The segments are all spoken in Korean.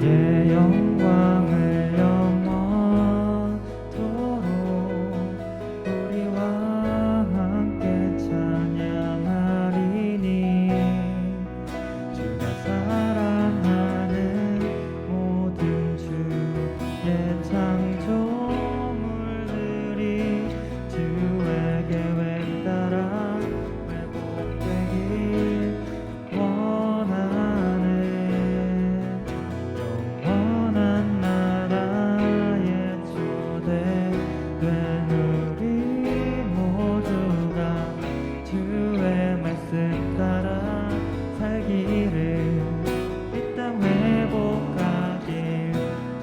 주의 영광을 영원토록 우리와 함께 찬양하리니 주가 사랑하는 모든 주의 창조물들이 주의 계획 따라 회복되길 원하네. 영원한 나라에 초대된 우리 모두가 주의 말씀 따라 살기를 이 땅 회복하길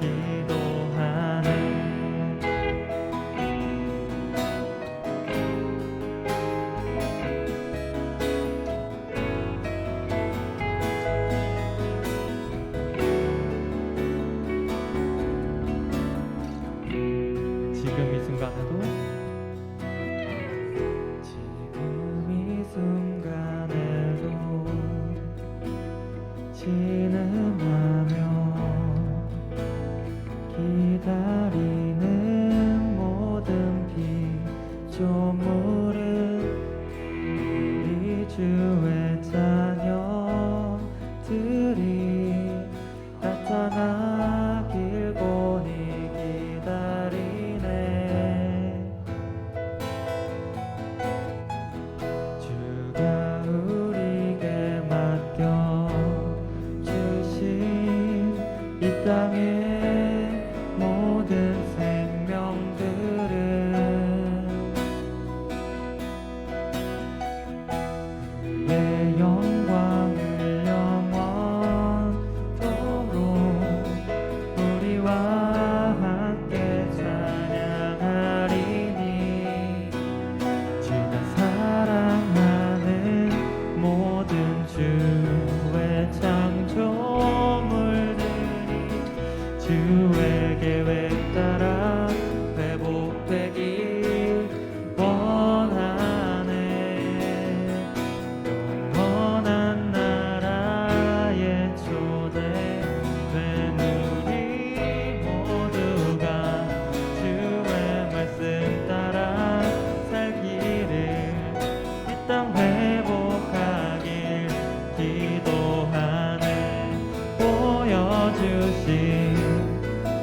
기도하네. 지금 이 순간에도 신음하며 기다리는 모든 피조물은 우리 주의 자녀들이 나타나길 본이 기다리네. 주가 우리에게 맡겨 이 땅의 모든 생명들은 그의 영광을 영원토록 우리와 함께 찬양하리니 주가 사랑하는 모든 주의 창조물들 주의 계획 따라 회복되길 원하네. 영원한 나라에 초대된 우리 모두가 주의 말씀 따라 살기를 이 땅 회복하길 기도하네. 보여주신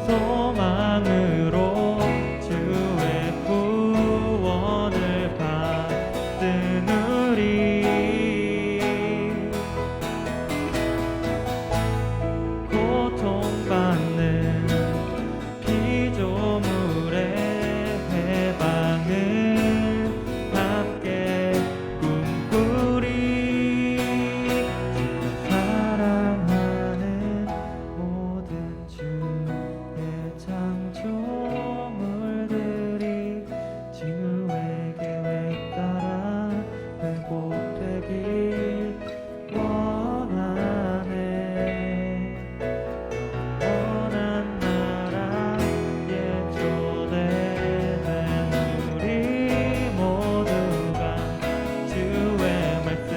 소망으로 주의 구원을 받은 우리 고통받는 피조물의 해방을 함께 꿈꾸리. 주가 사랑하는 모든 주의 창조물들이 주의 계획 따라 회복되길 원하네. 영원한 나라에 초대된 우리 모두가 주의 말씀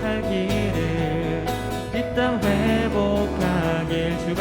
살기를 이 땅 회복하길 주가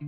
네,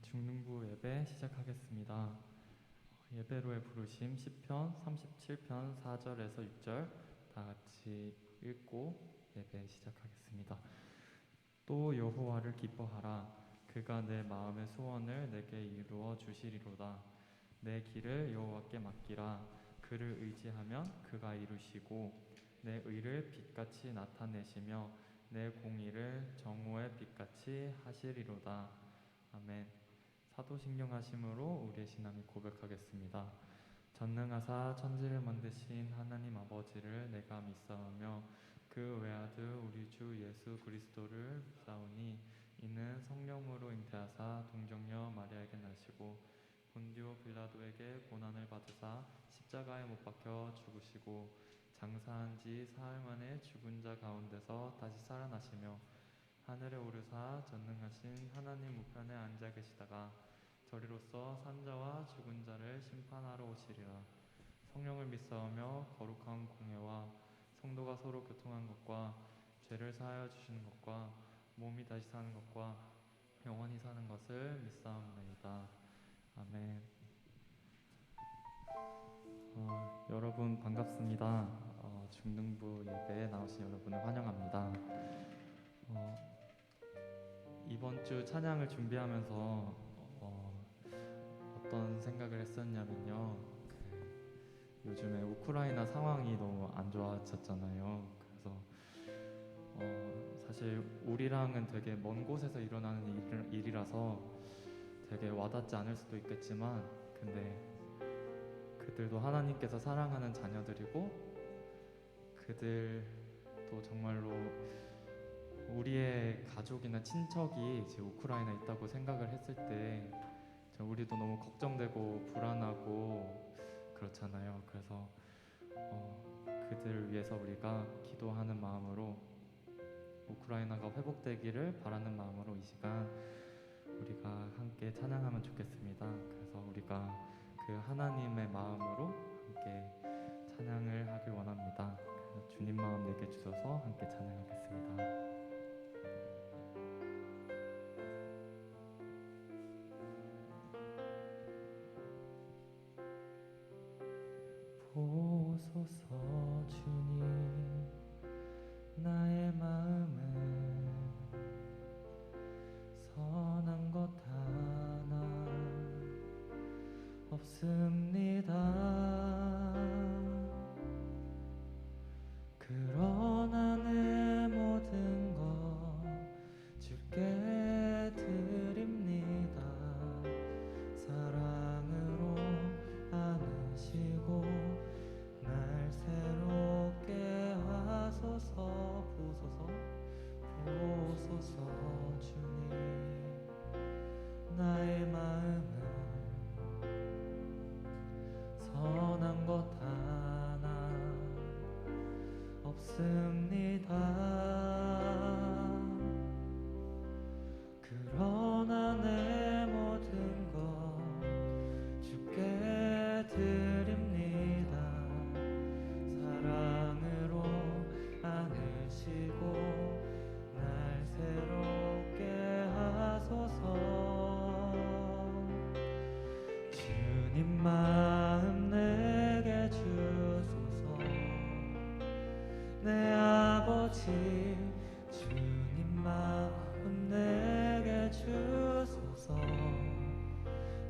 중등부 예배 시작하겠습니다. 예배로의 부르심 시편 37편 4절에서 6절 다 같이 읽고 예배 시작하겠습니다. 또 여호와를 기뻐하라. 그가 내 마음의 소원을 내게 이루어 주시리로다. 내 길을 여호와께 맡기라. 그를 의지하면 그가 이루시고 내 의를 빛같이 나타내시며 내 공의를 정오의 빛같이 하시리로다. 아멘. 사도신경하심으로 우리의 신앙을 고백하겠습니다. 전능하사 천지를 만드신 하나님 아버지를 내가 믿사오며 그 외아들 우리 주 예수 그리스도를 믿사오니 이는 성령으로 잉태하사 동정녀 마리아에게 나시고 본디오 빌라도에게 고난을 받으사 십자가에 못 박혀 죽으시고 장사한 지 사흘 만에 죽은 자 가운데서 다시 살아나시며 하늘에 오르사 전능하신 하나님 우편에 앉아 계시다가 저리로서 산자와 죽은 자를 심판하러 오시리라. 성령을 믿사오며 거룩한 공회와 성도가 서로 교통한 것과 죄를 사하여 주시는 것과 몸이 다시 사는 것과 영원히 사는 것을 믿사옵나이다. 아멘. 여러분 반갑습니다. 중등부 예배에 나오신 여러분을 환영합니다. 이번 주 찬양을 준비하면서 어떤 생각을 했었냐면요. 요즘에 우크라이나 상황이 너무 안 좋아졌잖아요. 그래서 사실 우리랑은 되게 먼 곳에서 일어나는 일이라서 되게 와닿지 않을 수도 있겠지만, 근데 그들도 하나님께서 사랑하는 자녀들이고 그들도 정말로 우리의 가족이나 친척이 이제 우크라이나에 있다고 생각을 했을 때 우리도 너무 걱정되고 불안하고 그렇잖아요. 그래서 그들을 위해서 우리가 기도하는 마음으로, 우크라이나가 회복되기를 바라는 마음으로 이 시간 우리가 함께 찬양하면 좋겠습니다. 그래서 우리가 그 하나님의 마음으로 함께 찬양을 하길 원합니다. 그래서 주님 마음 내게 주셔서 함께 찬양하겠습니다. 보소서 주님, 나의 마음은 선한 것 하나 없습니다. 그러나 내 모든 것 주께 드립니다. 사랑으로 안으시고 날 새롭게 하소서. 보소서 주님, 나의 마음은 선한 것 하나 없습니다. 그러나 내 모든 것 주께 드립니다. 사랑으로 안으시고 날 새롭게 하소서. 주님 마음 내게 주소서. 내 아버지, 주님 마음 내게 주소서.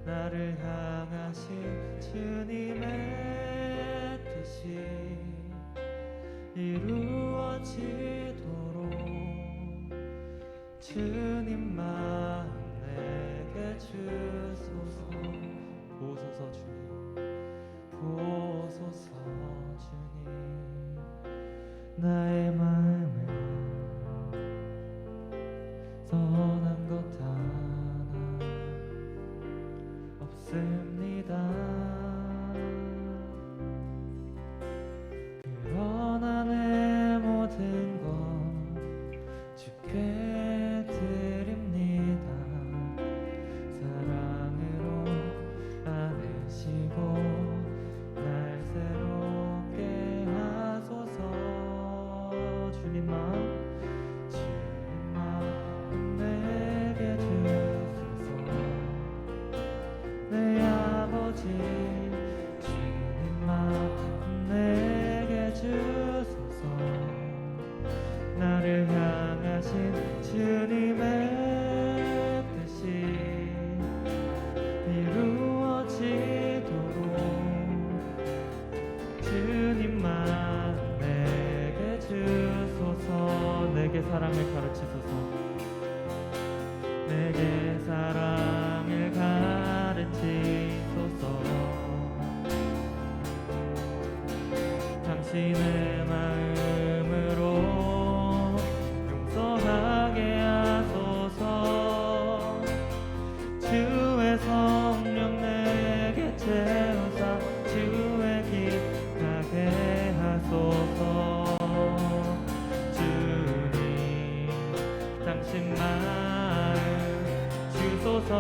나를 향하신 주님의 뜻이 이루어지도록 주님 마음 내게 주소서. 보소서 주님, 보소서 주님, 나의 마음은 선한 것 하나 없습니다. 그러나 내 모든 것 주께 드립니다. 사랑으로 안으시고 날 새롭게 하소서. 주님 마음 내게 주소서. 내 아버지, 주님 마음 내게 주소서. 나를 향하신 주님의 뜻이 이루어지도록 주님 마음 내게 주소서. 내게 사랑을 가르치소서. 내게 사랑을 가르치소서. 당신의 마음으로 용서하게 하소서. 주의 성령 내게 채우사 주의 길 가게 하소서. 주님, 당신 마음 주소서.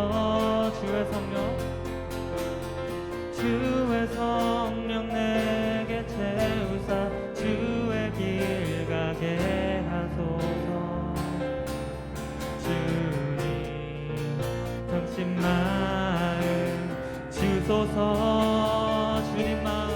주의 성령 내게 채우사 주의 길 가게 하소서. 주님, 당신 마음 주소서. 주님 마음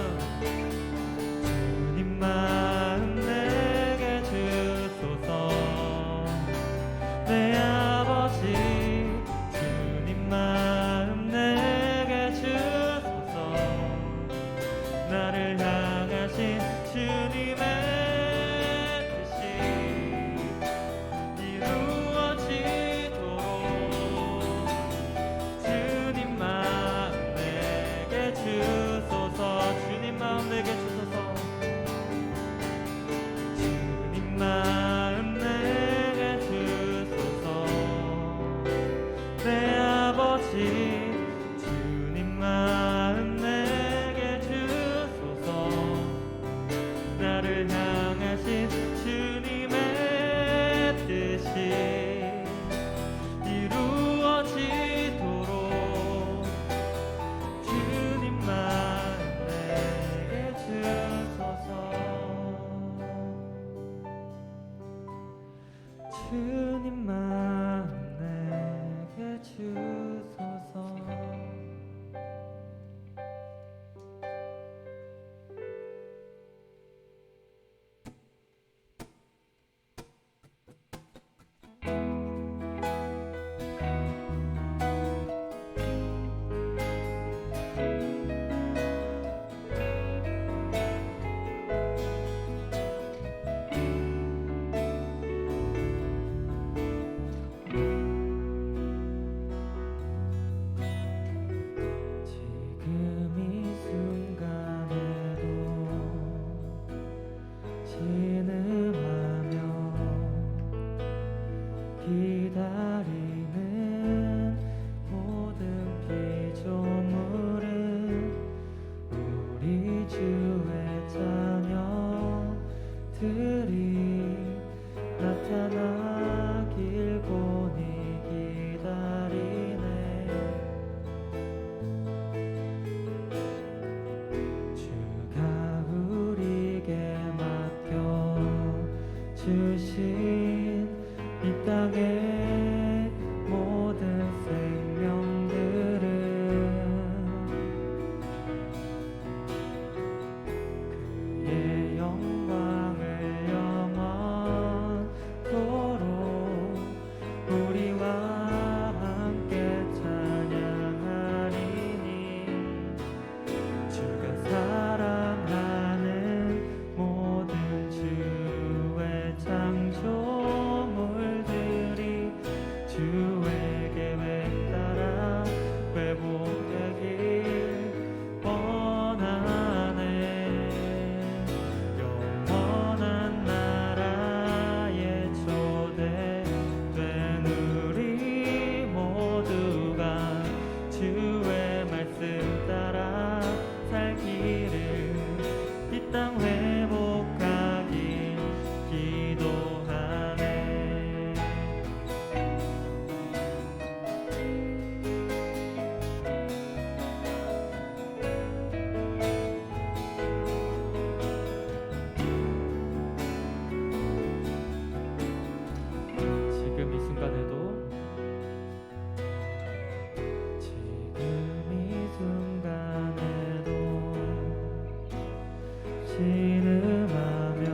신음하며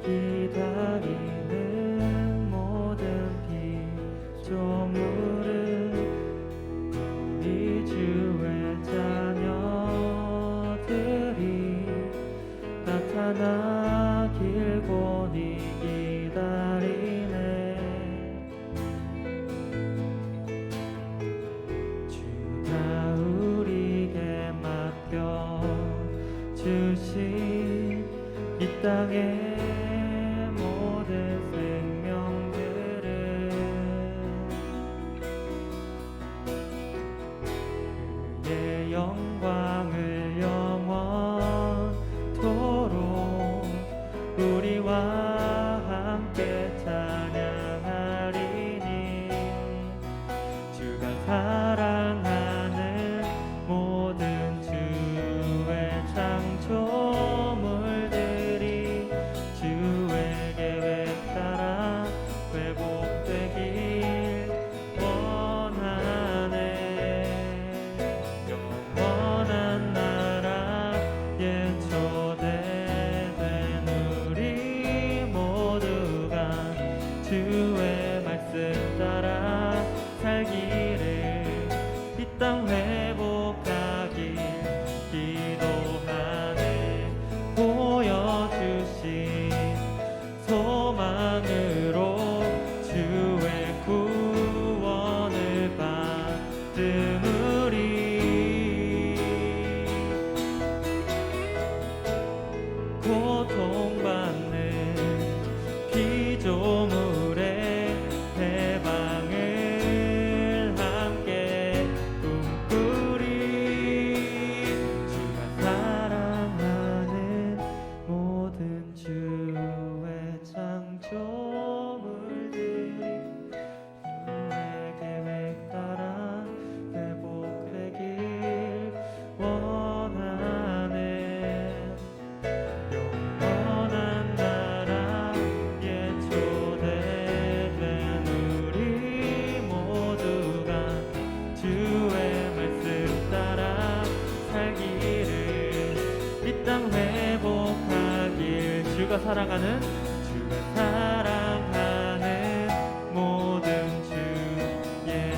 기다리는 모든 피조물은 우리 주의 자녀들이 나타나길 곤히 기다리네. 주가 우리에게 맡겨 주신 이 땅의 모든 생명들은 그의 영광을 영원토록 우리와 함께 찬양하리니. 주가 사랑하는 모든 주의 창조물들이 주의 계획 따라 회복되길 원하네. 영원한 나라에 초대된 우리 모두가 주의 말씀 따라 살기를 이 땅 회복하길 기도하네. 보여주신 소망으로 주의 구원을 받은 우리 고통받는 피조물의 해방을 함께 꿈꾸리. 주가 사랑하는 모든 주의 창조물들이 주의 계획 따라 회복되길 원하네. 영원한 나라에 초대된 우리 모두가 주의 말씀 따라 살기를 이 땅 회복하길. 주가 사랑하는 모든 주의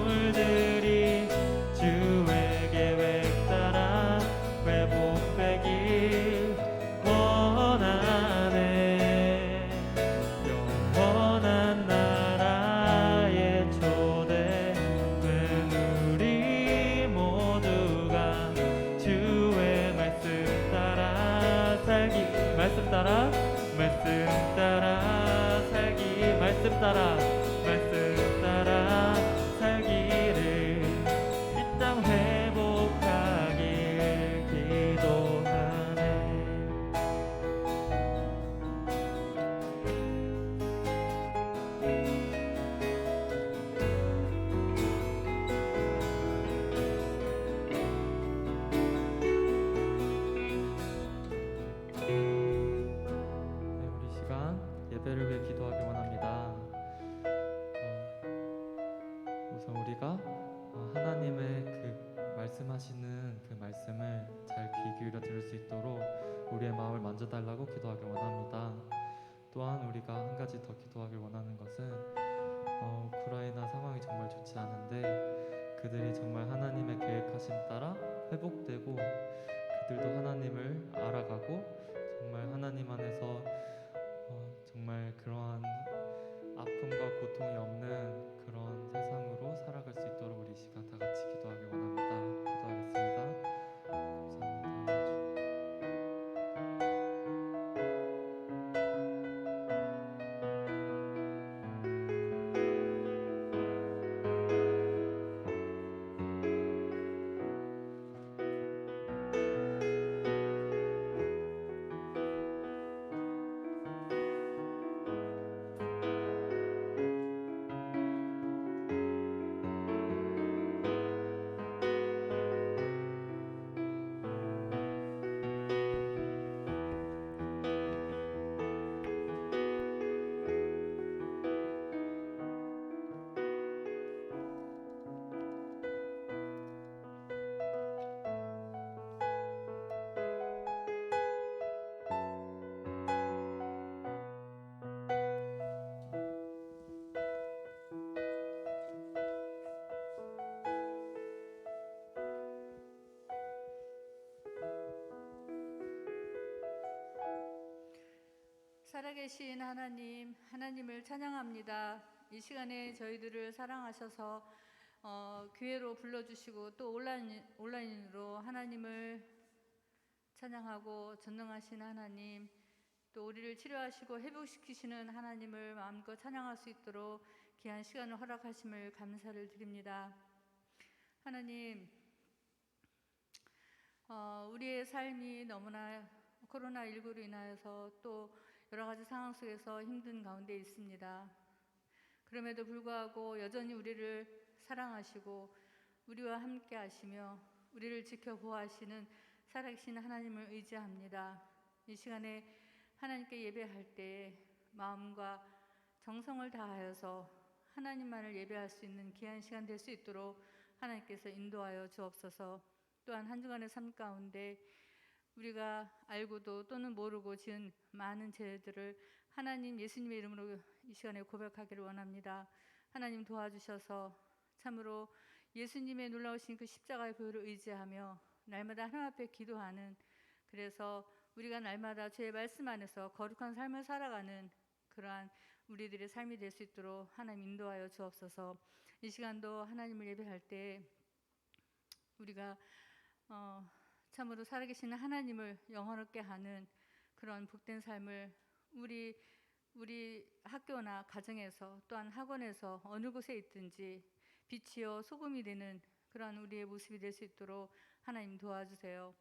창조물들이 주의 계획 따라 회복되길 원하네. 영원한 나라에 초대된 우리 모두가 주의 말씀 따라 살기. 말씀 따라 살기. 말씀 따라 살기를 이 땅 회복하길 기도하네. 우리 시간 예배를 위해 기도하기 원합니다. 우선 우리가 하나님의 그 말씀하시는 그 말씀을 잘 귀 기울여 들을 수 있도록 우리의 마음을 만져달라고 기도하기 원합니다. 또한 우리가 한 가지 더 기도하길 원하는 것은 우크라이나 상황이 정말 좋지 않은데 그들이 정말 하나님의 계획하심 따라 회복되고 그들도 하나님을 알아가고 정말 하나님 안에서 정말 그러한 아픔과 고통이 없는 그런 세상으로 살아갈 수 있도록 우리 시간 다 같이 기도하길 원합니다. 기도하겠습니다. 감사합니다. 살아계신 하나님, 하나님을 찬양합니다. 이 시간에 저희들을 사랑하셔서 교회로 불러주시고 또 온라인으로 하나님을 찬양하고 전능하신 하나님, 또 우리를 치료하시고 회복시키시는 하나님을 마음껏 찬양할 수 있도록 귀한 시간을 허락하심을 감사를 드립니다. 하나님, 우리의 삶이 너무나 코로나19로 인하여서 또 여러 가지 상황 속에서 힘든 가운데 있습니다. 그럼에도 불구하고 여전히 우리를 사랑하시고 우리와 함께 하시며 우리를 지켜 보호하시는 살아계신 하나님을 의지합니다. 이 시간에 하나님께 예배할 때 마음과 정성을 다하여서 하나님만을 예배할 수 있는 귀한 시간 될 수 있도록 하나님께서 인도하여 주옵소서. 또한 한 주간의 삶 가운데 우리가 알고도 또는 모르고 지은 많은 죄들을 하나님 예수님의 이름으로 이 시간에 고백하기를 원합니다. 하나님 도와주셔서 참으로 예수님의 놀라우신 그 십자가의 보혈을 의지하며 날마다 하나님 앞에 기도하는, 그래서 우리가 날마다 주의 말씀 안에서 거룩한 삶을 살아가는 그러한 우리들의 삶이 될 수 있도록 하나님 인도하여 주옵소서. 이 시간도 하나님을 예배할 때 우리가 참으로 살아계시는 하나님을 영원롭게 하는 그런 복된 삶을 우리 학교나 가정에서 또한 학원에서 어느 곳에 있든지 빛이요 소금이 되는 그런 우리의 모습이 될 수 있도록 하나님 도와주세요.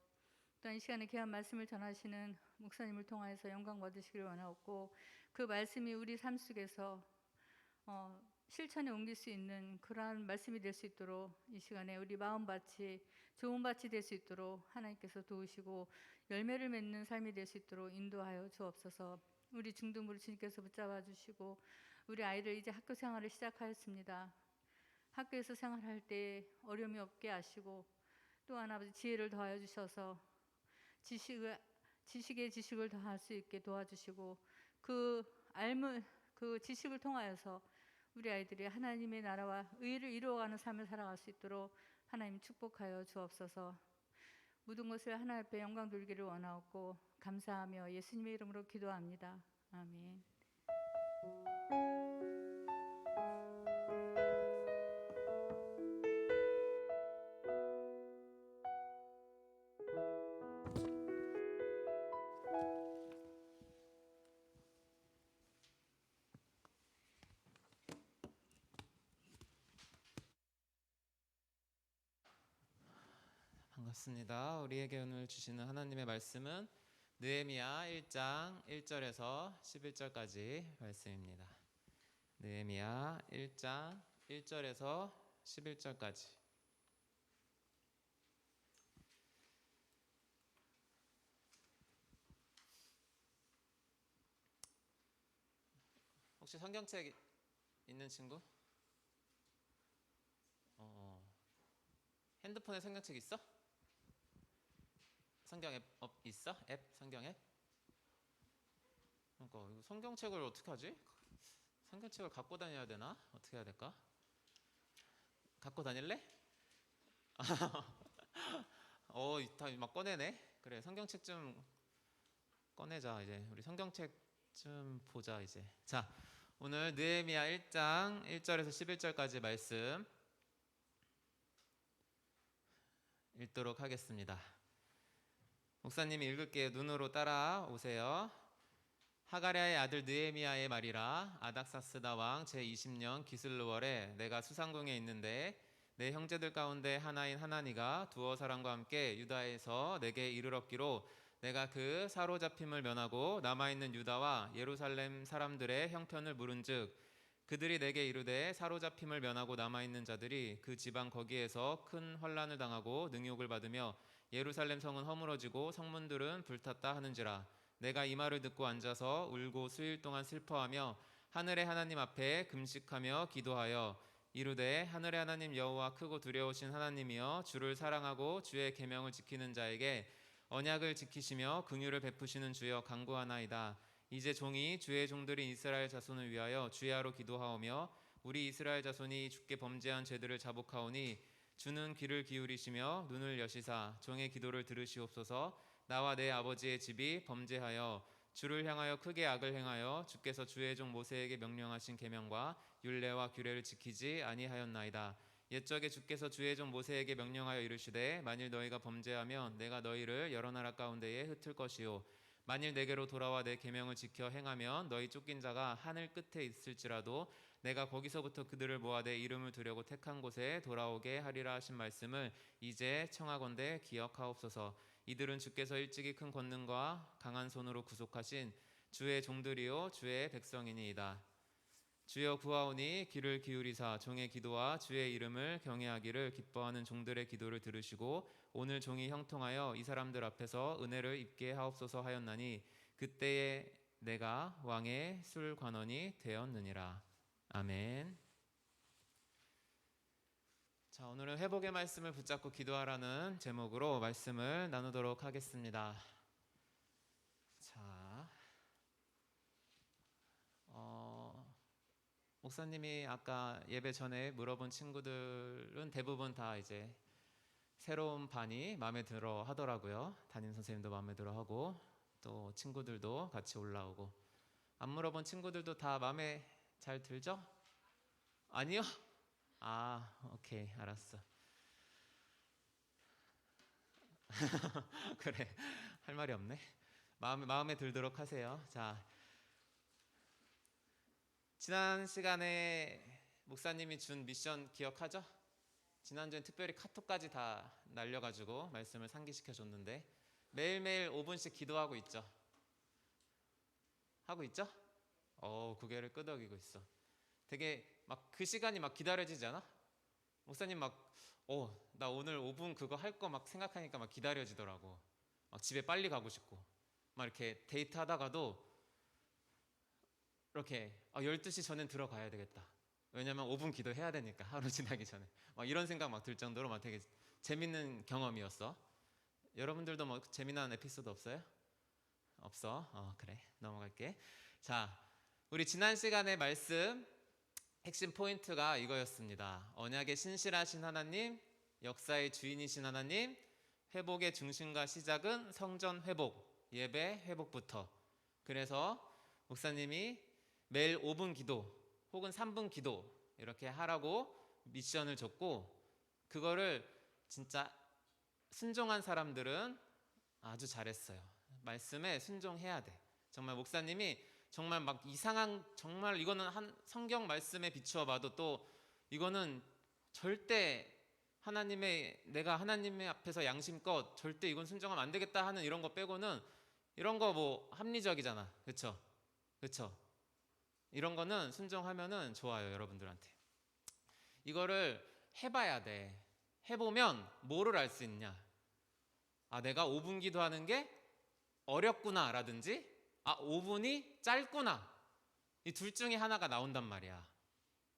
또한 이 시간에 귀한 말씀을 전하시는 목사님을 통하여서 영광 받으시기를 원하옵고, 그 말씀이 우리 삶 속에서 실천에 옮길 수 있는 그러한 말씀이 될 수 있도록 이 시간에 우리 마음밭이 좋은 밭이 될 수 있도록 하나님께서 도우시고 열매를 맺는 삶이 될 수 있도록 인도하여 주옵소서. 우리 중등부를 주님께서 붙잡아 주시고 우리 아이들 이제 학교 생활을 시작하였습니다. 학교에서 생활할 때 어려움이 없게 하시고 또한 아버지 지혜를 더하여 주셔서 지식에 지식을 더할 수 있게 도와주시고 그 지식을 통하여서 우리 아이들이 하나님의 나라와 의를 이루어가는 삶을 살아갈 수 있도록 하나님 축복하여 주옵소서. 모든 것을 하나님 앞에 영광 돌리기를 원하옵고 감사하며 예수님의 이름으로 기도합니다. 아멘. 반갑습니다. 우리에게 오늘 주시는 하나님의 말씀은 느헤미야 1장 1절에서 11절까지 말씀입니다. 느헤미야 1장 1절에서 11절까지. 혹시 성경책 있는 친구? 핸드폰에 성경책 있어? 성경 앱 있어? 앱? 성경 앱? 그러니까 이거 성경책을 어떻게 하지? 성경책을 갖고 다녀야 되나? 어떻게 해야 될까? 갖고 다닐래? 다 막 꺼내네. 그래, 성경책 좀 꺼내자. 이제 우리 성경책 좀 보자 이제. 자, 오늘 느헤미야 1장 1절에서 11절까지 말씀 읽도록 하겠습니다. 목사님이 읽을게요. 눈으로 따라오세요. 하가랴의 아들 느헤미야의 말이라. 아닥사스다 왕 제20년 기슬르월에 내가 수상궁에 있는데 내 형제들 가운데 하나인 하나니가 두어 사람과 함께 유다에서 내게 이르렀기로 내가 그 사로잡힘을 면하고 남아있는 유다와 예루살렘 사람들의 형편을 물은즉 그들이 내게 이르되 사로잡힘을 면하고 남아있는 자들이 그 지방 거기에서 큰 환난을 당하고 능욕을 받으며 예루살렘 성은 허물어지고 성문들은 불탔다 하는지라. 내가 이 말을 듣고 앉아서 울고 수일 동안 슬퍼하며 하늘의 하나님 앞에 금식하며 기도하여 이르되 하늘의 하나님 여호와 크고 두려우신 하나님이여 주를 사랑하고 주의 계명을 지키는 자에게 언약을 지키시며 긍휼을 베푸시는 주여 간구하나이다. 이제 종이 주의 종들인 이스라엘 자손을 위하여 주야로 기도하오며 우리 이스라엘 자손이 주께 범죄한 죄들을 자복하오니 주는 귀를 기울이시며 눈을 여시사 종의 기도를 들으시옵소서. 나와 내 아버지의 집이 범죄하여 주를 향하여 크게 악을 행하여 주께서 주의 종 모세에게 명령하신 계명과 율례와 규례를 지키지 아니하였나이다. 옛적에 주께서 주의 종 모세에게 명령하여 이르시되 만일 너희가 범죄하면 내가 너희를 여러 나라 가운데에 흩을 것이요 만일 내게로 돌아와 내 계명을 지켜 행하면 너희 쫓긴 자가 하늘 끝에 있을지라도 내가 거기서부터 그들을 모아 내 이름을 두려고 택한 곳에 돌아오게 하리라 하신 말씀을 이제 청하건대 기억하옵소서. 이들은 주께서 일찍이 큰 권능과 강한 손으로 구속하신 주의 종들이요 주의 백성이니이다. 주여 구하오니 귀를 기울이사 종의 기도와 주의 이름을 경외하기를 기뻐하는 종들의 기도를 들으시고 오늘 종이 형통하여 이 사람들 앞에서 은혜를 입게 하옵소서 하였나니 그때에 내가 왕의 술관원이 되었느니라. 아멘. 자, 오늘은 회복의 말씀을 붙잡고 기도하라는 제목으로 말씀을 나누도록 하겠습니다. 자, 목사님이 아까 예배 전에 물어본 친구들은 대부분 다 이제 새로운 반이 마음에 들어 하더라고요. 담임 선생님도 마음에 들어 하고 또 친구들도 같이 올라오고. 안 물어본 친구들도 다 마음에 잘 들죠? 아니요? 아, 오케이, 알았어. 그래, 할 말이 없네. 마음에 들도록 하세요. 자, 지난 시간에 목사님이 준 미션 기억하죠? 지난주엔 특별히 카톡까지 다 날려가지고 말씀을 상기시켜 줬는데 매일매일 5분씩 기도하고 있죠? 하고 있죠? 고개를 끄덕이고 있어. 되게 막 그 시간이 막 기다려지지 않아? 목사님 나 오늘 5분 그거 할 거 막 생각하니까 막 기다려지더라고. 막 집에 빨리 가고 싶고 막 이렇게 데이트 하다가도 이렇게 12시 전엔 들어가야 되겠다. 왜냐면 5분 기도해야 되니까 하루 지나기 전에 막 이런 생각 막 들 정도로 막 되게 재밌는 경험이었어. 여러분들도 뭐 재미난 에피소드 없어요? 없어? 그래, 넘어갈게. 자, 우리 지난 시간의 말씀 핵심 포인트가 이거였습니다. 언약의 신실하신 하나님, 역사의 주인이신 하나님, 회복의 중심과 시작은 성전 회복, 예배 회복부터. 그래서 목사님이 매일 5분 기도 혹은 3분 기도 이렇게 하라고 미션을 줬고, 그거를 진짜 순종한 사람들은 아주 잘했어요. 말씀에 순종해야 돼. 정말 목사님이 정말 막 이상한, 정말 이거는 한 성경 말씀에 비추어 봐도 또 이거는 절대 내가 하나님의 앞에서 양심껏 절대 이건 순종하면 안 되겠다 하는 이런 거 빼고는, 이런 거 뭐 합리적이잖아. 그쵸? 이런 거는 순종하면은 좋아요, 여러분들한테. 이거를 해봐야 돼. 해보면 뭐를 알 수 있냐? 내가 5분 기도하는 게 어렵구나 라든지 5분이 짧구나, 이 둘 중에 하나가 나온단 말이야.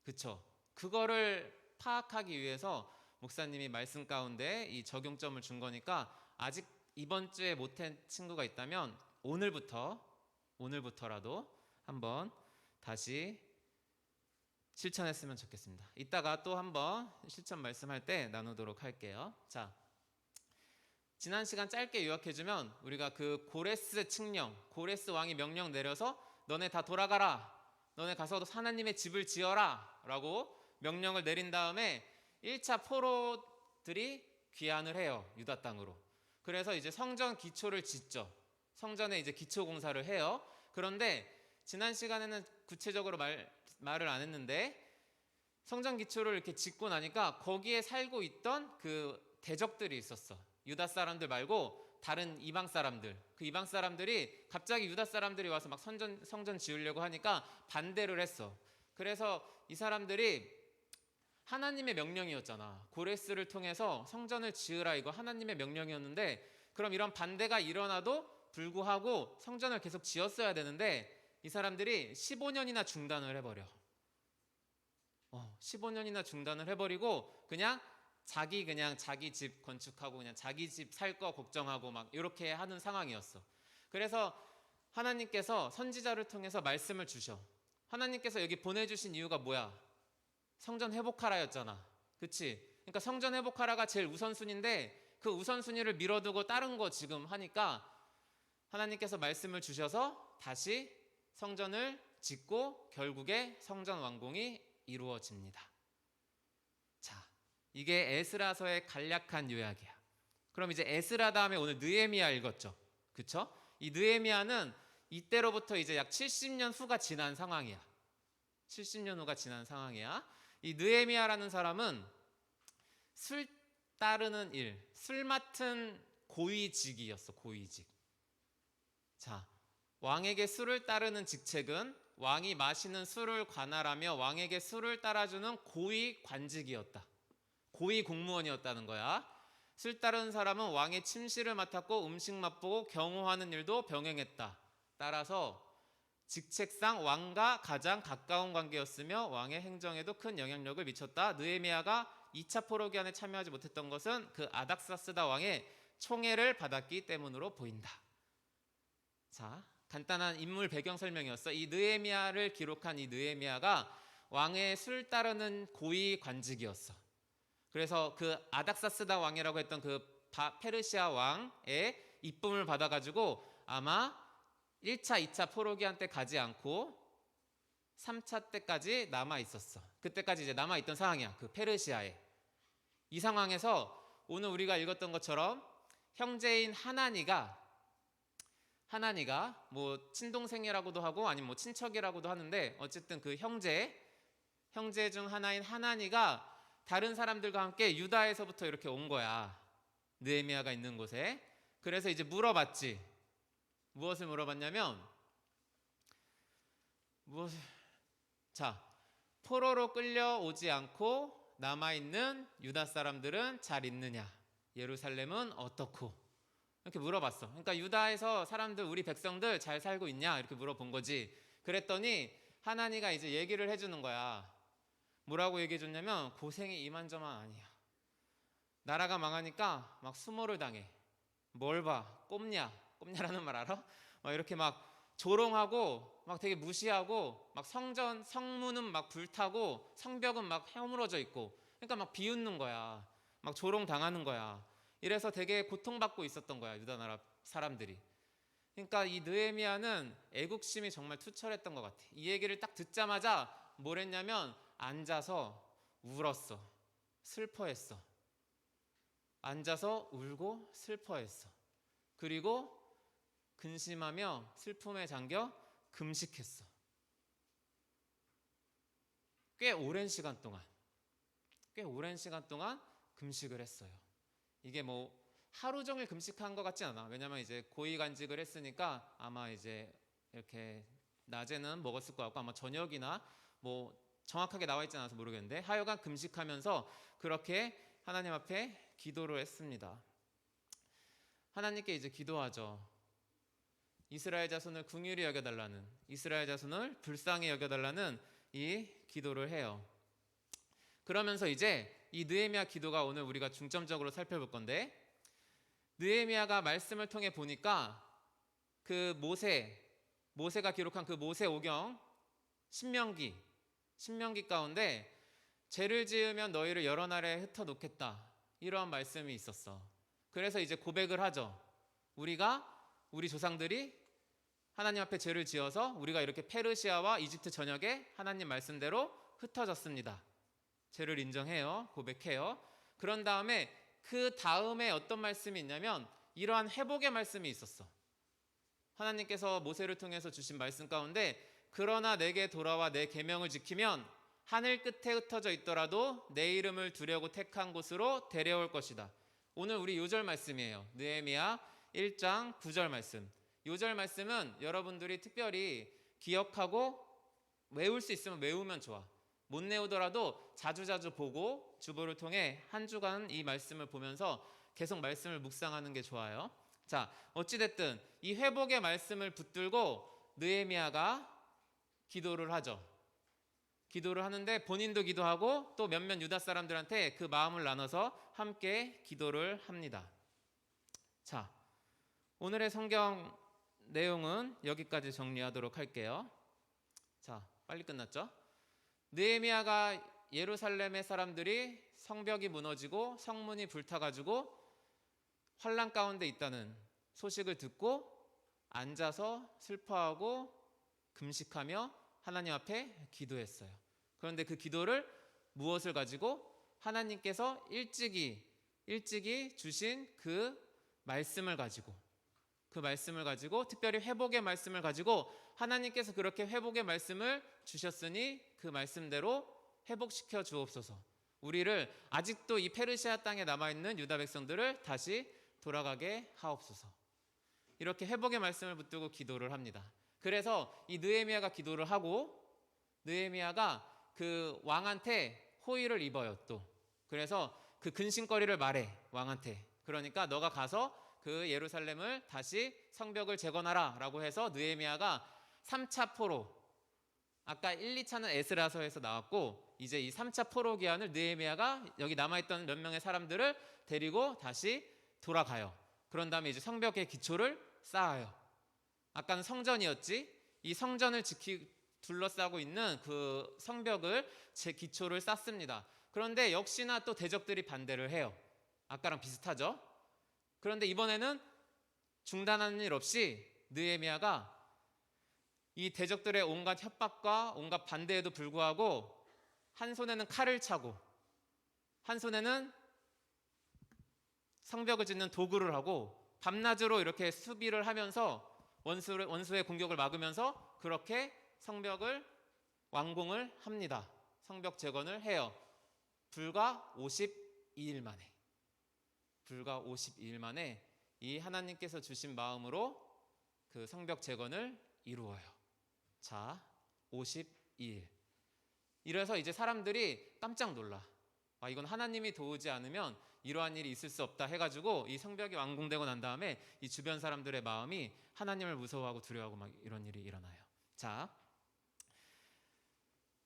그쵸? 그거를 파악하기 위해서 목사님이 말씀 가운데 이 적용점을 준 거니까, 아직 이번 주에 못한 친구가 있다면 오늘부터라도 한번 다시 실천했으면 좋겠습니다. 이따가 또 한번 실천 말씀할 때 나누도록 할게요. 자, 지난 시간 짧게 요약해주면, 우리가 그 고레스 칙령, 고레스 왕이 명령 내려서 너네 다 돌아가라, 너네 가서 하나님의 집을 지어라 라고 명령을 내린 다음에 1차 포로들이 귀환을 해요, 유다 땅으로. 그래서 이제 성전 기초를 짓죠. 성전에 이제 기초 공사를 해요. 그런데 지난 시간에는 구체적으로 말을 안 했는데, 성전 기초를 이렇게 짓고 나니까 거기에 살고 있던 그 대적들이 있었어. 유다 사람들 말고 다른 이방 사람들. 그 이방 사람들이 갑자기 유다 사람들이 와서 막 성전 지으려고 하니까 반대를 했어. 그래서 이 사람들이, 하나님의 명령이었잖아. 고레스를 통해서 성전을 지으라, 이거 하나님의 명령이었는데, 그럼 이런 반대가 일어나도 불구하고 성전을 계속 지었어야 되는데, 이 사람들이 15년이나 중단을 해버려. 15년이나 중단을 해버리고 그냥 자기 집 건축하고 그냥 자기 집 살 거 걱정하고 막 이렇게 하는 상황이었어. 그래서 하나님께서 선지자를 통해서 말씀을 주셔. 하나님께서 여기 보내주신 이유가 뭐야? 성전 회복하라였잖아. 그치? 그러니까 성전 회복하라가 제일 우선순위인데, 그 우선순위를 밀어두고 다른 거 지금 하니까 하나님께서 말씀을 주셔서 다시 성전을 짓고 결국에 성전 완공이 이루어집니다. 자, 이게 에스라서의 간략한 요약이야. 그럼 이제 에스라 다음에 오늘 느헤미야 읽었죠? 그쵸? 이 느헤미야는 이때로부터 이제 약 70년 후가 지난 상황이야. 70년 후가 지난 상황이야. 이 느헤미야라는 사람은 술 따르는 일, 술 맡은 고위직이었어. 고위직. 자, 왕에게 술을 따르는 직책은 왕이 마시는 술을 관할하며 왕에게 술을 따라주는 고위 관직이었다. 고위 공무원이었다는 거야. 술 따르는 사람은 왕의 침실을 맡았고 음식 맛보고 경호하는 일도 병행했다. 따라서 직책상 왕과 가장 가까운 관계였으며 왕의 행정에도 큰 영향력을 미쳤다. 느헤미야가 2차 포로기한에 참여하지 못했던 것은 그 아닥사스다 왕의 총애를 받았기 때문으로 보인다. 자, 간단한 인물 배경 설명이었어. 이 느헤미야를 기록한 이 느헤미야가 왕의 술 따르는 고위 관직이었어. 그래서 그 아닥사스다 왕이라고 했던 그 페르시아 왕의 이쁨을 받아가지고 아마 1차, 2차 포로기한 때 가지 않고 3차 때까지 남아 있었어. 그때까지 이제 남아 있던 상황이야. 그 페르시아에. 이 상황에서 오늘 우리가 읽었던 것처럼 형제인 하나니가 뭐 친동생이라고도 하고 아니면 뭐 친척이라고도 하는데 어쨌든 그 형제 중 하나인 하나니가 다른 사람들과 함께 유다에서부터 이렇게 온 거야. 느헤미야가 있는 곳에. 그래서 이제 물어봤지. 무엇을 물어봤냐면 자, 포로로 끌려오지 않고 남아있는 유다 사람들은 잘 있느냐? 예루살렘은 어떻고? 이렇게 물어봤어. 그러니까 유다에서 사람들, 우리 백성들 잘 살고 있냐? 이렇게 물어본 거지. 그랬더니 하나니가 이제 얘기를 해주는 거야. 뭐라고 얘기해 줬냐면 고생이 이만저만 아니야. 나라가 망하니까 막 수모를 당해. 뭘 봐? 꼽냐라는 말 알아? 막 이렇게 막 조롱하고 막 되게 무시하고 막 성문은 막 불타고 성벽은 막 허물어져 있고, 그러니까 막 비웃는 거야. 막 조롱 당하는 거야. 이래서 되게 고통받고 있었던 거야, 유다 나라 사람들이. 그러니까 이 느헤미야는 애국심이 정말 투철했던 것 같아. 이 얘기를 딱 듣자마자 뭘 했냐면 앉아서 울었어. 슬퍼했어. 앉아서 울고 슬퍼했어. 그리고 근심하며 슬픔에 잠겨 금식했어. 꽤 오랜 시간 동안 금식을 했어요. 이게 뭐 하루 종일 금식한 것 같지 않아. 왜냐면 이제 고위간직을 했으니까 아마 이제 이렇게 낮에는 먹었을 것 같고 아마 저녁이나 뭐 정확하게 나와 있지 않아서 모르겠는데 하여간 금식하면서 그렇게 하나님 앞에 기도를 했습니다. 하나님께 이제 기도하죠. 이스라엘 자손을 긍휼히 여겨달라는, 이스라엘 자손을 불쌍히 여겨달라는 이 기도를 해요. 그러면서 이제 이 느헤미야 기도가 오늘 우리가 중점적으로 살펴볼 건데, 느헤미야가 말씀을 통해 보니까 그 모세가 기록한 그 모세 오경 신명기 가운데 죄를 지으면 너희를 여러 나라에 흩어 놓겠다, 이러한 말씀이 있었어. 그래서 이제 고백을 하죠. 우리 조상들이 하나님 앞에 죄를 지어서 우리가 이렇게 페르시아와 이집트 전역에 하나님 말씀대로 흩어졌습니다. 죄를 인정해요. 고백해요. 그런 다음에 그 다음에 어떤 말씀이 있냐면 이러한 회복의 말씀이 있었어. 하나님께서 모세를 통해서 주신 말씀 가운데 그러나 내게 돌아와 내 계명을 지키면 하늘 끝에 흩어져 있더라도 내 이름을 두려고 택한 곳으로 데려올 것이다. 오늘 우리 요절 말씀이에요. 느헤미야 1장 9절 말씀. 요절 말씀은 여러분들이 특별히 기억하고 외울 수 있으면 외우면 좋아. 못 외우더라도 자주자주 보고 주보를 통해 한 주간 이 말씀을 보면서 계속 말씀을 묵상하는 게 좋아요. 자, 어찌됐든 이 회복의 말씀을 붙들고 느헤미야가 기도를 하죠. 기도를 하는데 본인도 기도하고 또 몇몇 유다 사람들한테 그 마음을 나눠서 함께 기도를 합니다. 자, 오늘의 성경 내용은 여기까지 정리하도록 할게요. 자, 빨리 끝났죠? 느헤미야가 예루살렘의 사람들이 성벽이 무너지고 성문이 불타가지고 환란 가운데 있다는 소식을 듣고 앉아서 슬퍼하고 금식하며 하나님 앞에 기도했어요. 그런데 그 기도를 무엇을 가지고? 하나님께서 일찍이 주신 그 말씀을 가지고, 특별히 회복의 말씀을 가지고, 하나님께서 그렇게 회복의 말씀을 주셨으니 그 말씀대로 회복시켜 주옵소서. 우리를 아직도 이 페르시아 땅에 남아있는 유다 백성들을 다시 돌아가게 하옵소서. 이렇게 회복의 말씀을 붙들고 기도를 합니다. 그래서 이 느헤미야가 기도를 하고, 느헤미야가 그 왕한테 호의를 입어요. 또 그래서 그 근심거리를 말해, 왕한테. 그러니까 너가 가서 그 예루살렘을 다시 성벽을 재건하라 라고 해서 느헤미야가 3차 포로, 아까 1, 2차는 에스라서에서 나왔고, 이제 이 3차 포로 기한을 느헤미야가 여기 남아있던 몇 명의 사람들을 데리고 다시 돌아가요. 그런 다음에 이제 성벽의 기초를 쌓아요. 아까는 성전이었지, 이 성전을 둘러싸고 있는 그 성벽을 제 기초를 쌓습니다. 그런데 역시나 또 대적들이 반대를 해요. 아까랑 비슷하죠? 그런데 이번에는 중단하는 일 없이 느헤미야가 이 대적들의 온갖 협박과 온갖 반대에도 불구하고 한 손에는 칼을 차고 한 손에는 성벽을 짓는 도구를 하고 밤낮으로 이렇게 수비를 하면서 원수의 공격을 막으면서 그렇게 성벽을 완공을 합니다. 성벽 재건을 해요. 불과 52일 만에 이 하나님께서 주신 마음으로 그 성벽 재건을 이루어요. 자, 52일. 이래서 이제 사람들이 깜짝 놀라. 이건 하나님이 도우지 않으면 이러한 일이 있을 수 없다 해가지고 이 성벽이 완공되고 난 다음에 이 주변 사람들의 마음이 하나님을 무서워하고 두려워하고 막 이런 일이 일어나요. 자,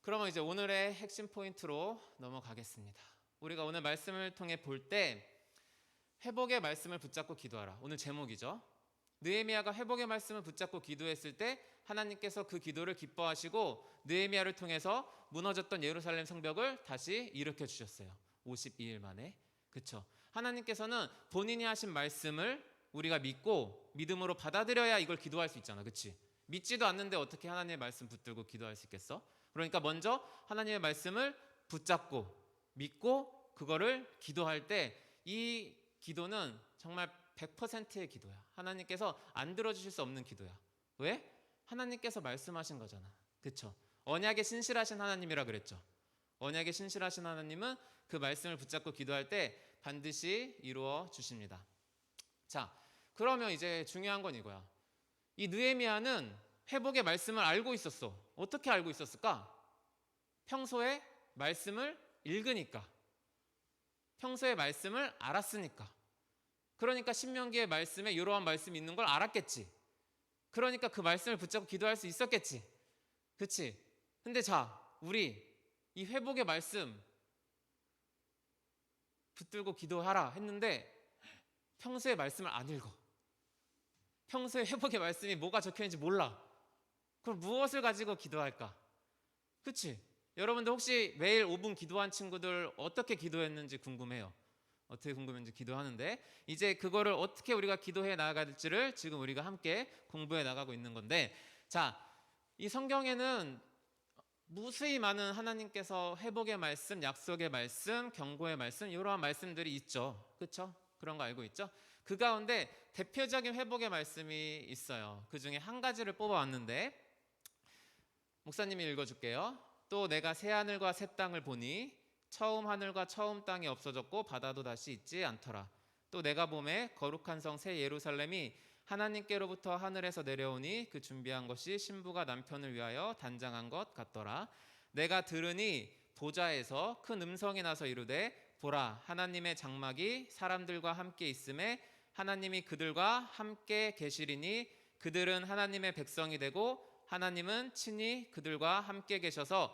그러면 이제 오늘의 핵심 포인트로 넘어가겠습니다. 우리가 오늘 말씀을 통해 볼 때 회복의 말씀을 붙잡고 기도하라. 오늘 제목이죠. 느헤미야가 회복의 말씀을 붙잡고 기도했을 때 하나님께서 그 기도를 기뻐하시고 느헤미야를 통해서 무너졌던 예루살렘 성벽을 다시 일으켜 주셨어요. 52일 만에. 그렇죠? 하나님께서는 본인이 하신 말씀을 우리가 믿고 믿음으로 받아들여야 이걸 기도할 수 있잖아. 그렇지? 믿지도 않는데 어떻게 하나님의 말씀 붙들고 기도할 수 있겠어? 그러니까 먼저 하나님의 말씀을 붙잡고 믿고 그거를 기도할 때 이 기도는 정말 100%의 기도야. 하나님께서 안 들어주실 수 없는 기도야. 왜? 하나님께서 말씀하신 거잖아. 그렇죠? 언약에 신실하신 하나님이라 그랬죠. 언약에 신실하신 하나님은 그 말씀을 붙잡고 기도할 때 반드시 이루어 주십니다. 자, 그러면 이제 중요한 건 이거야. 이 느헤미야는 회복의 말씀을 알고 있었어. 어떻게 알고 있었을까? 평소에 말씀을 읽으니까. 평소에 말씀을 알았으니까. 그러니까 신명기의 말씀에 이러한 말씀이 있는 걸 알았겠지. 그러니까 그 말씀을 붙잡고 기도할 수 있었겠지. 그치? 근데 자, 우리 이 회복의 말씀 붙들고 기도하라 했는데 평소에 말씀을 안 읽어. 평소에 회복의 말씀이 뭐가 적혀있는지 몰라. 그럼 무엇을 가지고 기도할까? 그치? 여러분들 혹시 매일 5분 기도한 친구들 어떻게 기도했는지 궁금해요. 어떻게 궁금했는지 기도하는데 이제 그거를 어떻게 우리가 기도해 나아갈지를 지금 우리가 함께 공부해 나가고 있는 건데, 자, 이 성경에는 무수히 많은 하나님께서 회복의 말씀, 약속의 말씀, 경고의 말씀 이러한 말씀들이 있죠. 그렇죠? 그런 거 알고 있죠? 그 가운데 대표적인 회복의 말씀이 있어요. 그 중에 한 가지를 뽑아왔는데 목사님이 읽어줄게요. 또 내가 새 하늘과 새 땅을 보니 처음 하늘과 처음 땅이 없어졌고 바다도 다시 있지 않더라. 또 내가 보매 거룩한 성 새 예루살렘이 하나님께로부터 하늘에서 내려오니 그 준비한 것이 신부가 남편을 위하여 단장한 것 같더라. 내가 들으니 보좌에서 큰 음성이 나서 이르되 보라, 하나님의 장막이 사람들과 함께 있음에 하나님이 그들과 함께 계시리니 그들은 하나님의 백성이 되고 하나님은 친히 그들과 함께 계셔서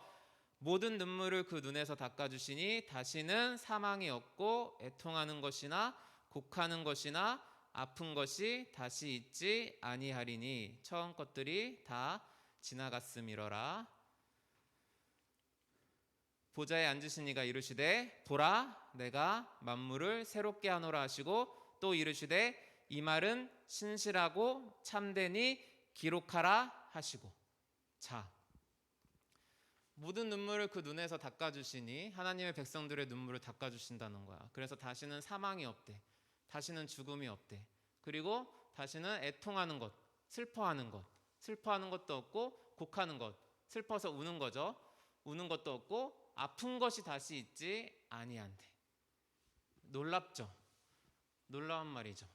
모든 눈물을 그 눈에서 닦아주시니 다시는 사망이 없고 애통하는 것이나 곡하는 것이나 아픈 것이 다시 있지 아니하리니 처음 것들이 다 지나갔음이러라. 보좌에 앉으신 이가 이르시되 보라, 내가 만물을 새롭게 하노라 하시고 또 이르시되 이 말은 신실하고 참되니 기록하라 하시고. 자, 모든 눈물을 그 눈에서 닦아주시니 하나님의 백성들의 눈물을 닦아주신다는 거야. 그래서 다시는 사망이 없대. 다시는 죽음이 없대. 그리고 다시는 애통하는 것, 슬퍼하는 것, 슬퍼하는 것도 없고 곡하는 것, 슬퍼서 우는 거죠. 우는 것도 없고 아픈 것이 다시 있지 아니한대. 놀랍죠? 놀라운 말이죠.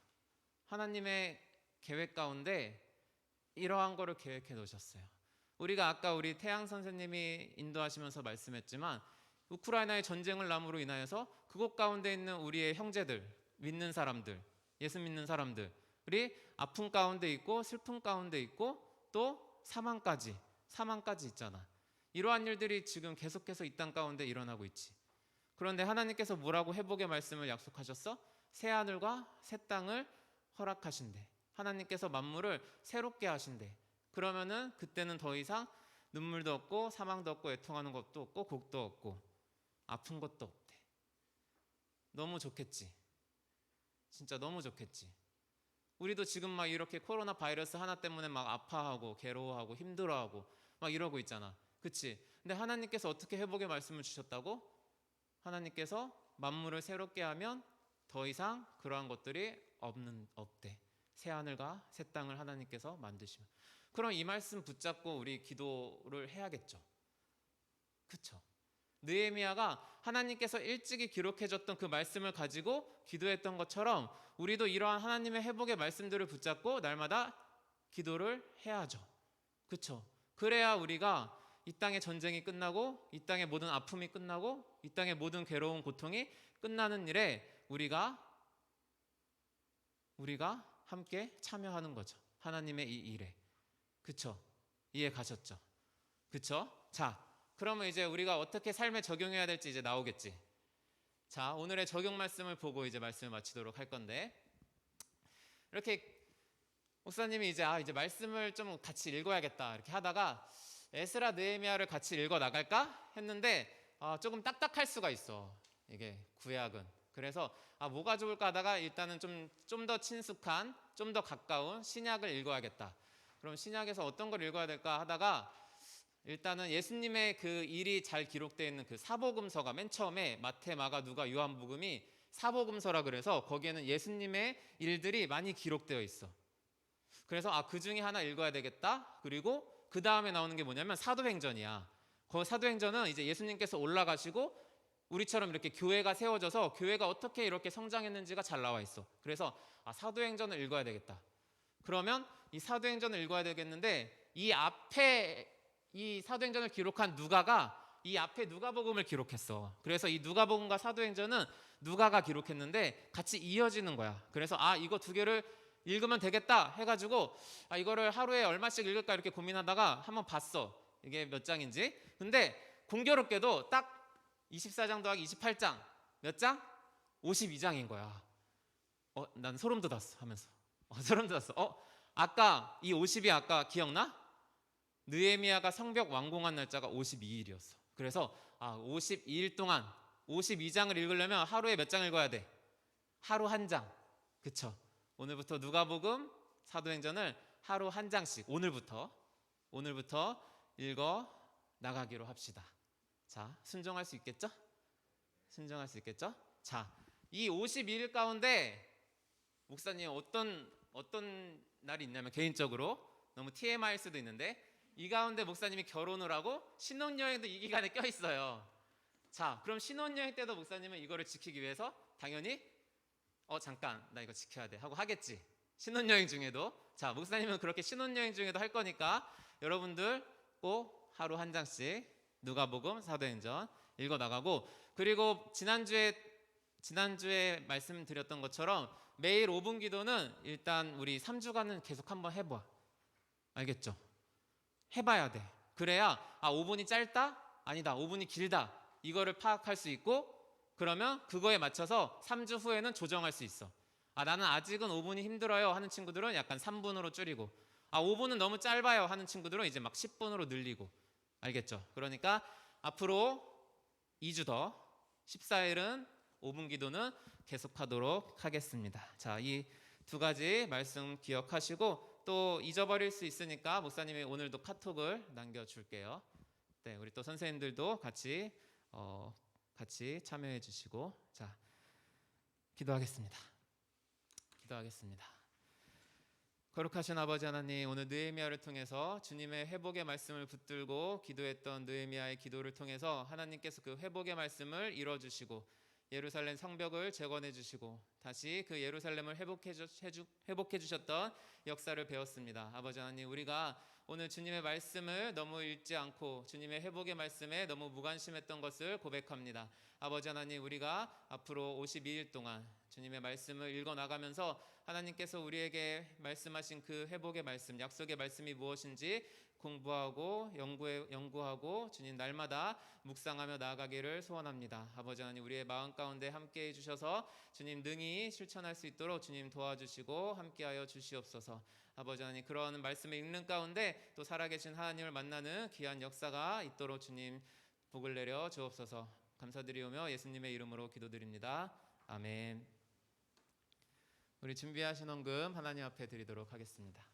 하나님의 계획 가운데 이러한 거를 계획해 놓으셨어요. 우리가 아까 우리 태양 선생님이 인도하시면서 말씀했지만 우크라이나의 전쟁을 남으로 인하여서 그곳 가운데 있는 우리의 형제들, 믿는 사람들, 예수 믿는 사람들이 아픔 가운데 있고 슬픔 가운데 있고 또 사망까지 있잖아. 이러한 일들이 지금 계속해서 이 땅 가운데 일어나고 있지. 그런데 하나님께서 뭐라고 회복의 말씀을 약속하셨어? 새 하늘과 새 땅을 허락하신대. 하나님께서 만물을 새롭게 하신대. 그러면은 그때는 더 이상 눈물도 없고 사망도 없고 애통하는 것도 없고 곡도 없고 아픈 것도 없대. 너무 좋겠지. 진짜 너무 좋겠지. 우리도 지금 막 이렇게 코로나 바이러스 하나 때문에 막 아파하고 괴로워하고 힘들어하고 막 이러고 있잖아. 그치? 근데 하나님께서 어떻게 회복의 말씀을 주셨다고? 하나님께서 만물을 새롭게 하면 더 이상 그러한 것들이 없대. 새 하늘과 새 땅을 하나님께서 만드시면. 그럼 이 말씀 붙잡고 우리 기도를 해야겠죠. 그쵸? 느헤미야가 하나님께서 일찍이 기록해줬던 그 말씀을 가지고 기도했던 것처럼 우리도 이러한 하나님의 회복의 말씀들을 붙잡고 날마다 기도를 해야죠. 그쵸? 그래야 우리가 이 땅의 전쟁이 끝나고 이 땅의 모든 아픔이 끝나고 이 땅의 모든 괴로운 고통이 끝나는 일에 우리가 함께 참여하는 거죠. 하나님의 이 일에. 그쵸? 이해 가셨죠? 그쵸? 자, 그러면 이제 우리가 어떻게 삶에 적용해야 될지 이제 나오겠지. 자, 오늘의 적용 말씀을 보고 이제 말씀을 마치도록 할 건데, 이렇게 목사님이 이제 말씀을 좀 같이 읽어야겠다 이렇게 하다가 에스라 느헤미야를 같이 읽어 나갈까 했는데 조금 딱딱할 수가 있어. 이게 구약은. 그래서 뭐가 좋을까 하다가 일단은 좀 더 친숙한, 좀 더 가까운 신약을 읽어야겠다. 그럼 신약에서 어떤 걸 읽어야 될까 하다가 일단은 예수님의 그 일이 잘 기록되어 있는 그 사복음서가 맨 처음에 마태, 마가, 누가, 요한복음이 사복음서라 그래서 거기에는 예수님의 일들이 많이 기록되어 있어. 그래서 그 중에 하나 읽어야 되겠다. 그리고 그 다음에 나오는 게 뭐냐면 사도행전이야. 그 사도행전은 이제 예수님께서 올라가시고 우리처럼 이렇게 교회가 세워져서 교회가 어떻게 이렇게 성장했는지가 잘 나와 있어. 그래서 사도행전을 읽어야 되겠다. 그러면 이 사도행전을 읽어야 되겠는데 이 앞에 이 사도행전을 기록한 누가가 이 앞에 누가복음을 기록했어. 그래서 이 누가복음과 사도행전은 누가가 기록했는데 같이 이어지는 거야. 그래서 이거 두 개를 읽으면 되겠다 해가지고 이거를 하루에 얼마씩 읽을까 이렇게 고민하다가 한번 봤어. 이게 몇 장인지. 근데 공교롭게도 딱 24장 더하기 28장 몇 장? 52장인 거야. 난 소름 돋았어 하면서. 소름 돋았어. 아까 이 50이 아까 기억나? 느헤미야가 성벽 완공한 날짜가 52일이었어. 그래서 52일 동안 52장을 읽으려면 하루에 몇 장 읽어야 돼? 하루 한 장. 그쵸? 오늘부터 누가복음, 사도행전을 하루 한 장씩 오늘부터 읽어 나가기로 합시다. 자, 순종할 수 있겠죠? 순종할 수 있겠죠? 자, 이 52일 가운데 목사님 어떤 날이 있냐면 개인적으로 너무 TMI일 수도 있는데 이 가운데 목사님이 결혼을 하고 신혼여행도 이 기간에 껴있어요. 자, 그럼 신혼여행 때도 목사님은 이거를 지키기 위해서 당연히 잠깐 나 이거 지켜야 돼 하고 하겠지. 신혼여행 중에도. 자, 목사님은 그렇게 신혼여행 중에도 할 거니까 여러분들 꼭 하루 한 장씩 누가복음, 사도행전 읽어 나가고, 그리고 지난주에 말씀드렸던 것처럼 매일 5분 기도는 일단 우리 3주간은 계속 한번 해봐. 알겠죠? 해봐야 돼. 그래야 5분이 짧다? 아니다. 5분이 길다. 이거를 파악할 수 있고, 그러면 그거에 맞춰서 3주 후에는 조정할 수 있어. 나는 아직은 5분이 힘들어요 하는 친구들은 약간 3분으로 줄이고, 5분은 너무 짧아요 하는 친구들은 이제 막 10분으로 늘리고. 알겠죠? 그러니까 앞으로 2주 더 14일은 5분 기도는 계속하도록 하겠습니다. 자, 이 두 가지 말씀 기억하시고 또 잊어버릴 수 있으니까 목사님이 오늘도 카톡을 남겨줄게요. 네, 우리 또 선생님들도 같이 참여해 주시고 자 기도하겠습니다. 거룩하신 아버지 하나님, 오늘 느헤미야를 통해서 주님의 회복의 말씀을 붙들고 기도했던 느헤미야의 기도를 통해서 하나님께서 그 회복의 말씀을 이뤄주시고 예루살렘 성벽을 재건해 주시고 다시 그 예루살렘을 회복해 주셨던 역사를 배웠습니다. 아버지 하나님, 우리가 오늘 주님의 말씀을 너무 읽지 않고 주님의 회복의 말씀에 너무 무관심했던 것을 고백합니다. 아버지 하나님, 우리가 앞으로 52일 동안 주님의 말씀을 읽어 나가면서 하나님께서 우리에게 말씀하신 그 회복의 말씀, 약속의 말씀이 무엇인지 공부하고 연구하고 주님 날마다 묵상하며 나아가기를 소원합니다. 아버지 하나님, 우리의 마음 가운데 함께해 주셔서 주님 능히 실천할 수 있도록 주님 도와주시고 함께하여 주시옵소서. 아버지 하나님, 그러한 말씀을 읽는 가운데 또 살아계신 하나님을 만나는 귀한 역사가 있도록 주님 복을 내려 주옵소서. 감사드리오며 예수님의 이름으로 기도드립니다. 아멘. 우리 준비하신 헌금 하나님 앞에 드리도록 하겠습니다.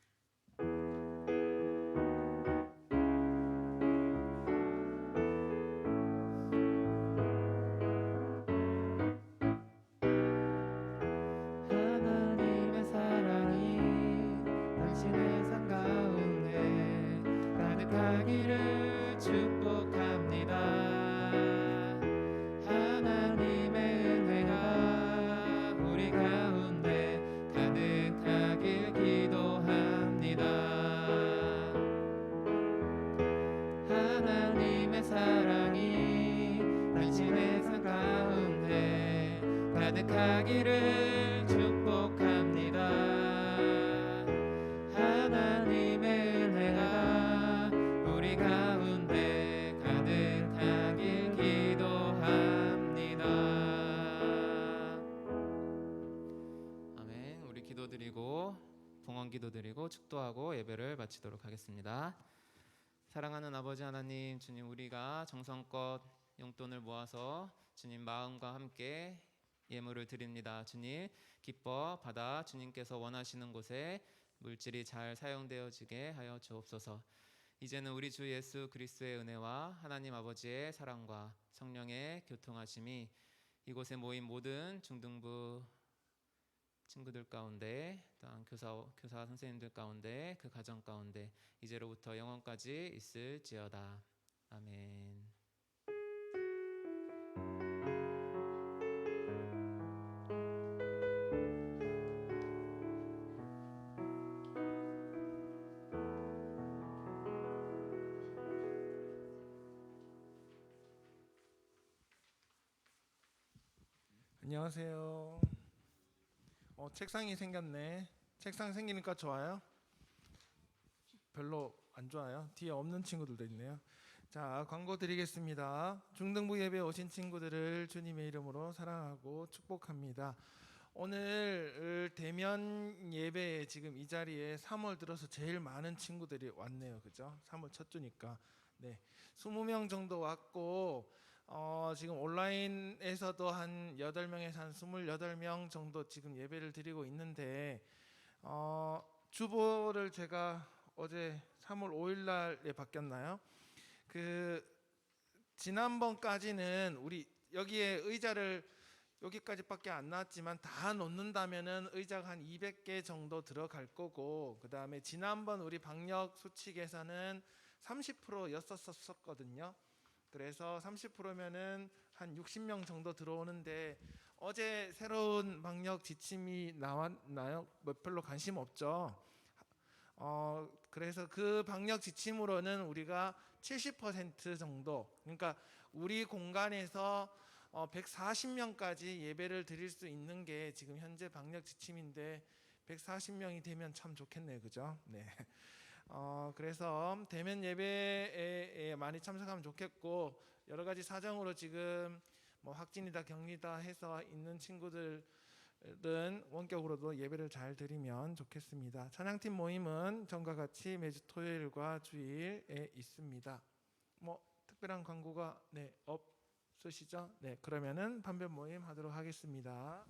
하나님의 사랑이 당신의 삶 가운데 가득하기를 축복합니다. 하나님의 은혜가 우리 가운데 가득하길 기도합니다. 하나님의 사랑이 당신의 삶 가운데 가득하기를 축복합니다. 하나님의 은혜가 우리 가운데 가득하길 기도합니다. 아멘. 우리 기도드리고 봉헌 기도드리고 축도하고 예배를 마치도록 하겠습니다. 사랑하는 아버지 하나님, 주님, 우리가 정성껏 용돈을 모아서 주님 마음과 함께 예물을 드립니다. 주님 기뻐 받아 주님께서 원하시는 곳에 물질이 잘 사용되어지게 하여 주옵소서. 이제는 우리 주 예수 그리스도의 은혜와 하나님 아버지의 사랑과 성령의 교통하심이 이곳에 모인 모든 중등부 친구들 가운데, 또한 교사 선생님들 가운데, 그 가정 가운데 이제로부터 영원까지 있을지어다. 아멘. 안녕하세요. 책상이 생겼네. 책상 생기니까 좋아요? 별로 안 좋아요? 뒤에 없는 친구들도 있네요. 자, 광고 드리겠습니다. 중등부 예배 오신 친구들을 주님의 이름으로 사랑하고 축복합니다. 오늘 대면 예배에 지금 이 자리에 3월 들어서 제일 많은 친구들이 왔네요. 그죠? 3월 첫 주니까. 네, 20명 정도 왔고 지금 온라인에서도 한 8명에서 한 28명 정도 지금 예배를 드리고 있는데 주보를 제가 어제 3월 5일 날에 바뀌었나요? 지난번까지는 우리 여기에 의자를 여기까지밖에 안 나왔지만 다 놓는다면은 의자가 한 200개 정도 들어갈 거고, 그 다음에 지난번 우리 방역 수칙에서는 30%였었거든요. 그래서 30%면은 한 60명 정도 들어오는데 어제 새로운 방역 지침이 나왔나요? 별로 관심 없죠. 그래서 그 방역 지침으로는 우리가 70% 정도, 그러니까 우리 공간에서 140명까지 예배를 드릴 수 있는 게 지금 현재 방역 지침인데 140명이 되면 참 좋겠네요, 그죠? 네. 그래서 대면 예배에 많이 참석하면 좋겠고, 여러 가지 사정으로 지금 확진이다 격리다 해서 있는 친구들은 원격으로도 예배를 잘 드리면 좋겠습니다. 찬양팀 모임은 전과 같이 매주 토요일과 주일에 있습니다. 특별한 광고가 없으시죠? 네, 그러면은 판별 모임 하도록 하겠습니다.